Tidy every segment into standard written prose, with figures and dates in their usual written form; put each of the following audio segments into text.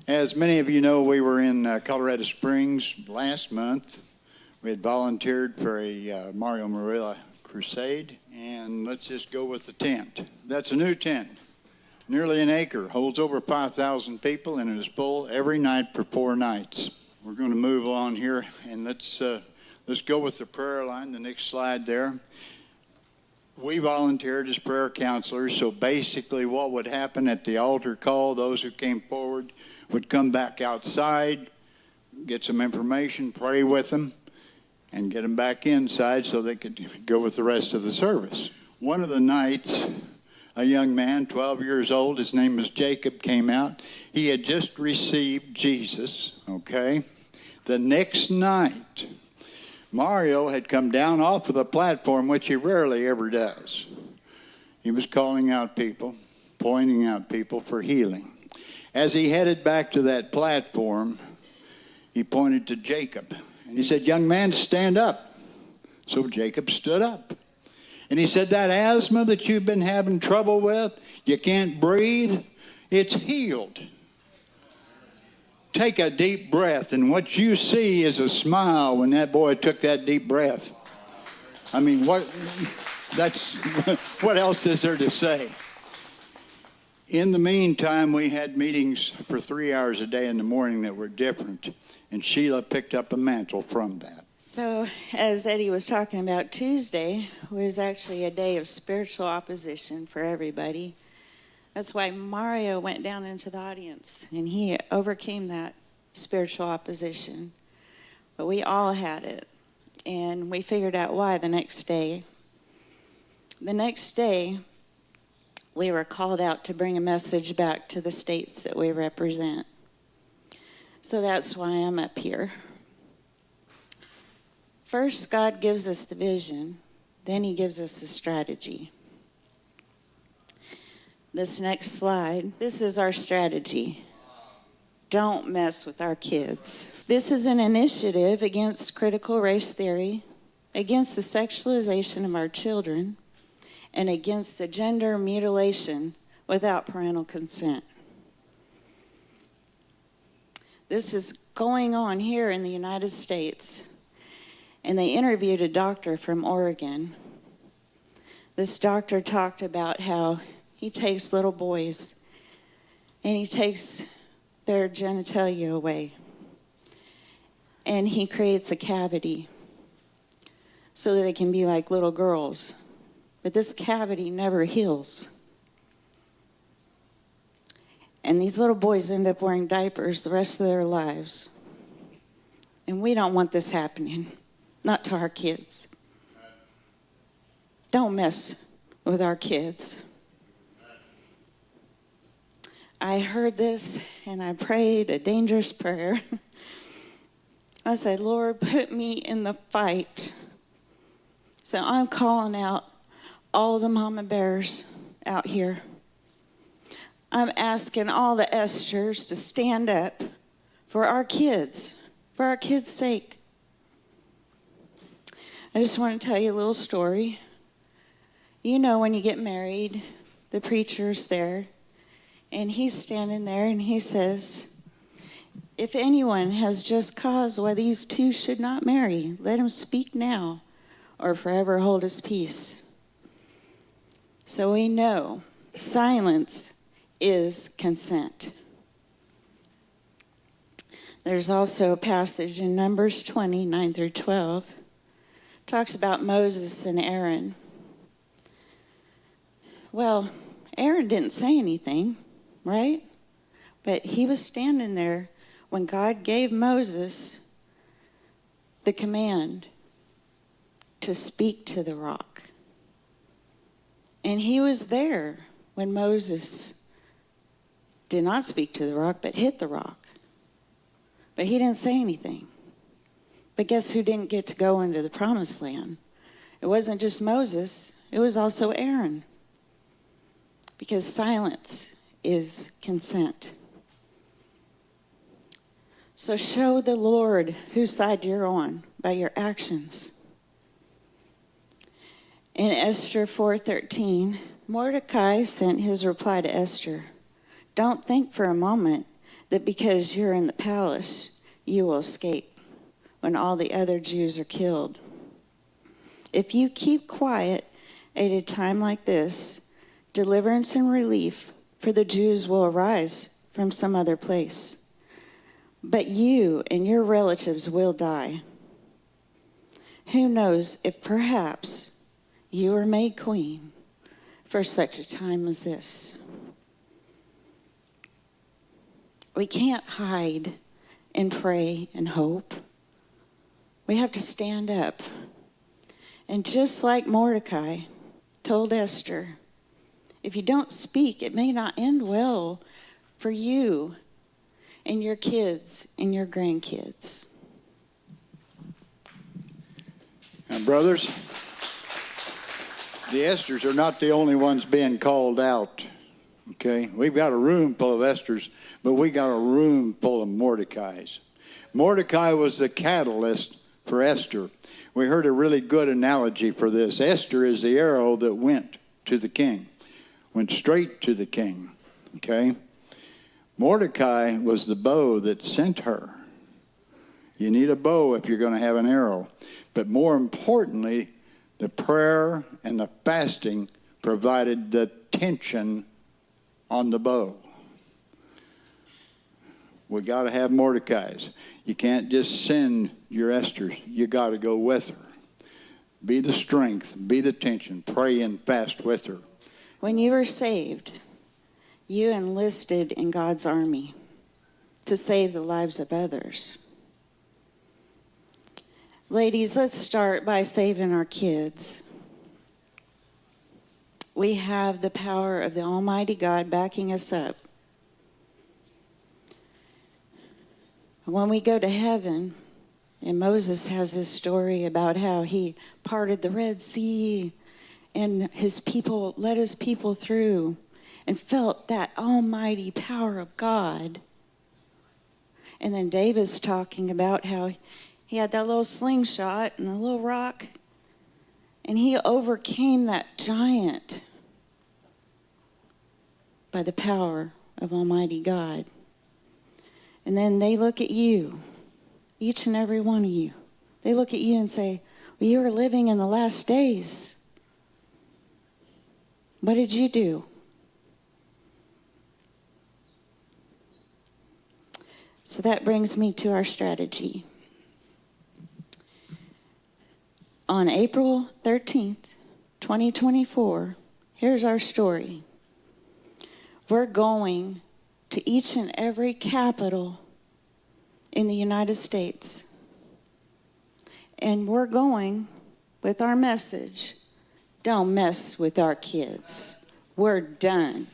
As many of you know, we were in Colorado Springs last month. We had volunteered for a Mario Marillo crusade, and let's just go with the tent. That's a new tent, nearly an acre, holds over 5,000 people, and it is full every night for 4 nights. We're going to move on here, and let's go with the prayer line, the next slide there. We volunteered as prayer counselors, so basically what would happen at the altar call, those who came forward would come back outside, get some information, pray with them, and get them back inside so they could go with the rest of the service. One of the nights, a young man, 12 years old, his name was Jacob, came out. He had just received Jesus, okay? The next night, Mario had come down off of the platform, which he rarely ever does. He was calling out people, pointing out people for healing. As he headed back to that platform, he pointed to Jacob. And he said, "Young man, stand up." So Jacob stood up. And he said, "That asthma that you've been having trouble with, you can't breathe, it's healed. Take a deep breath." And what you see is a smile when that boy took that deep breath. I mean, what else is there to say? In the meantime, we had meetings for 3 hours a day in the morning that were different, and Sheila picked up a mantle from that. So, as Eddie was talking about, Tuesday was actually a day of spiritual opposition for everybody. That's why Mario went down into the audience, and he overcame that spiritual opposition. But we all had it, and we figured out why the next day. The next day, we were called out to bring a message back to the states that we represent. So that's why I'm up here. First, God gives us the vision, then he gives us the strategy. This next slide, this is our strategy. Don't mess with our kids. This is an initiative against critical race theory, against the sexualization of our children, and against the gender mutilation without parental consent. This is going on here in the United States, and they interviewed a doctor from Oregon. This doctor talked about how he takes little boys and he takes their genitalia away, and he creates a cavity so that they can be like little girls. But this cavity never heals. And these little boys end up wearing diapers the rest of their lives. And we don't want this happening. Not to our kids. Don't mess with our kids. I heard this and I prayed a dangerous prayer. I said, "Lord, put me in the fight." So I'm calling out all the mama bears out here. I'm asking all the Esthers to stand up for our kids' sake. I just want to tell you a little story. You know, when you get married, the preacher's there, and he's standing there, and he says, "If anyone has just cause why these two should not marry, let him speak now or forever hold his peace." So we know silence is consent. There's also a passage in Numbers 20, 9 through 12. Talks about Moses and Aaron. Well, Aaron didn't say anything, right? But he was standing there when God gave Moses the command to speak to the rock. And he was there when Moses did not speak to the rock, but hit the rock. But he didn't say anything. But guess who didn't get to go into the promised land? It wasn't just Moses, it was also Aaron. Because silence is consent. So show the Lord whose side you're on by your actions. In Esther 4:13, Mordecai sent his reply to Esther. "Don't think for a moment that because you're in the palace, you will escape when all the other Jews are killed. If you keep quiet at a time like this, deliverance and relief for the Jews will arise from some other place. But you and your relatives will die. Who knows if perhaps you are made queen for such a time as this. We can't hide and pray and hope. We have to stand up. And just like Mordecai told Esther, if you don't speak, it may not end well for you and your kids and your grandkids. And brothers, the Esthers are not the only ones being called out. Okay, we've got a room full of Esthers, but we got a room full of Mordecais. Mordecai was the catalyst for Esther. We heard a really good analogy for this. Esther is the arrow that went to the king, went straight to the king. Okay, Mordecai was the bow that sent her. You need a bow if you're going to have an arrow. But more importantly, the prayer and the fasting provided the tension on the bow. We got to have Mordecai's. You can't just send your Esthers. You got to go with her. Be the strength, be the tension, pray and fast with her. When you were saved, you enlisted in God's army to save the lives of others. Ladies, let's start by saving our kids. We have the power of the Almighty God backing us up. When we go to heaven, and Moses has his story about how he parted the Red Sea and his people led his people through and felt that almighty power of God. And then David's talking about how he had that little slingshot and a little rock, and he overcame that giant by the power of Almighty God. And then they look at you, each and every one of you. They look at you and say, well, you are living in the last days. What did you do? So that brings me to our strategy. On April 13th, 2024, here's our story. We're going to each and every capital in the United States. And we're going with our message, don't mess with our kids. We're done.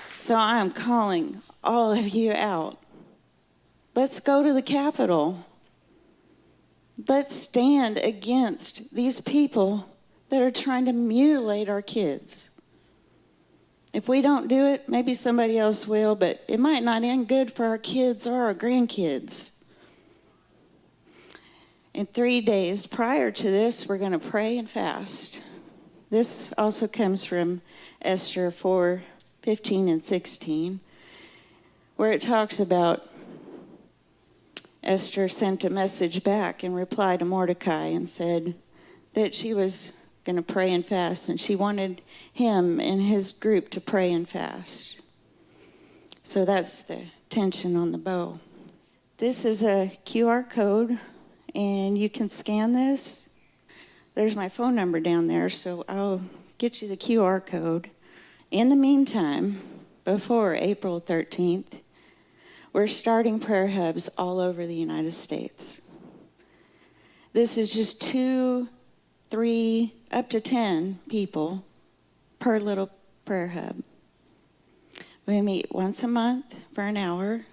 So I'm calling all of you out. Let's go to the Capitol. Let's stand against these people that are trying to mutilate our kids. If we don't do it, maybe somebody else will, but it might not end good for our kids or our grandkids. In 3 days prior to this, we're going to pray and fast. This also comes from Esther 4:15 and 16, where it talks about Esther sent a message back in reply to Mordecai and said that she was going to pray and fast, and she wanted him and his group to pray and fast. So that's the tension on the bow. This is a QR code, and you can scan this. There's my phone number down there, so I'll get you the QR code. In the meantime, before April 13th, we're starting prayer hubs all over the United States. This is just 2, 3, up to 10 people per little prayer hub. We meet once a month for an hour.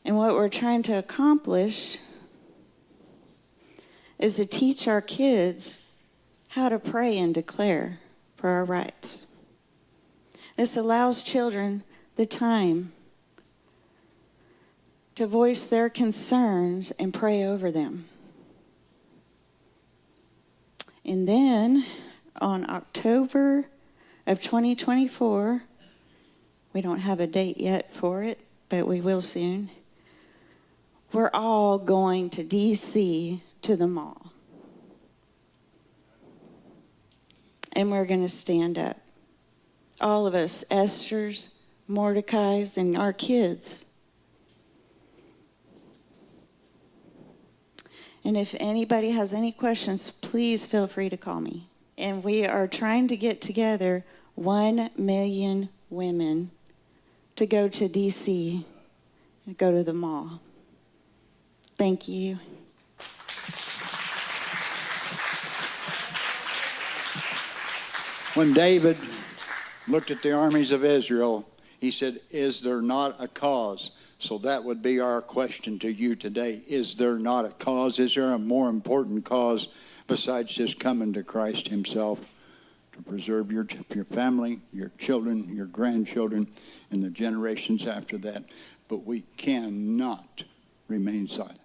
And what we're trying to accomplish is to teach our kids how to pray and declare for our rights. This allows children the time to voice their concerns and pray over them. And then on October of 2024, we don't have a date yet for it, but we will soon. We're all going to D.C. to the mall. And we're going to stand up. All of us, Esther's, Mordecai's, and our kids. And if anybody has any questions, please feel free to call me. And we are trying to get together 1 million women to go to D.C. and go to the mall. Thank you. When David looked at the armies of Israel, he said, "Is there not a cause?" So that would be our question to you today. Is there not a cause? Is there a more important cause besides just coming to Christ himself to preserve your family, your children, your grandchildren, and the generations after that? But we cannot remain silent.